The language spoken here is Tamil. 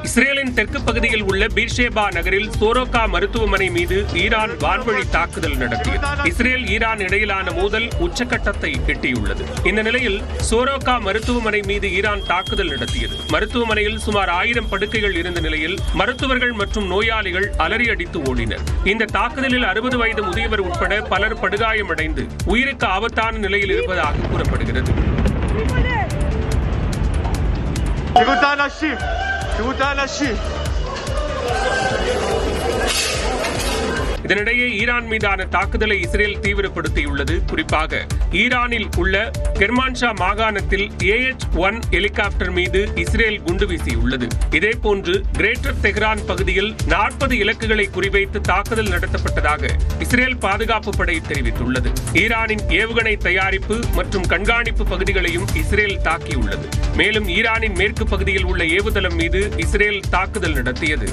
இஸ்ரேலின் தெற்கு பகுதியில் உள்ள பீர்ஷேபா நகரில் சோரோக்கா மருத்துவமனை மீது ஈரான் வான்வழி தாக்குதல் நடத்தியது. இஸ்ரேல் ஈரான் இடையிலான மோதல் உச்சகட்டத்தை எட்டியுள்ளது. இந்த நிலையில் சோரோக்கா மருத்துவமனை மீது ஈரான் தாக்குதல் நடத்தியது. மருத்துவமனையில் சுமார் 1000 படுக்கைகள் இருந்த நிலையில் மருத்துவர்கள் மற்றும் நோயாளிகள் அலறி அடித்து ஓடினர். இந்த தாக்குதலில் 60 வயது முதியவர் உட்பட பலர் படுகாயமடைந்து உயிருக்கு ஆபத்தான நிலையில் இருப்பதாக கூறப்படுகிறது. இதனிடையே ஈரான் மீதான தாக்குதலை இஸ்ரேல் தீவிரப்படுத்தியுள்ளது. குறிப்பாக ஈரானில் உள்ள கெர்மான்ஷா மாகாணத்தில் AH-1 ஹெலிகாப்டர் மீது இஸ்ரேல் குண்டு வீசியுள்ளது. இதேபோன்று கிரேட்டர் தெஹ்ரான் பகுதியில் 40 இலக்குகளை குறிவைத்து தாக்குதல் நடத்தப்பட்டதாக இஸ்ரேல் பாதுகாப்பு படை தெரிவித்துள்ளது. ஈரானின் ஏவுகணை தயாரிப்பு மற்றும் கண்காணிப்பு பகுதிகளையும் இஸ்ரேல் தாக்கியுள்ளது. மேலும் ஈரானின் மேற்கு பகுதியில் உள்ள ஏவுதளம் மீது இஸ்ரேல் தாக்குதல் நடத்தியது.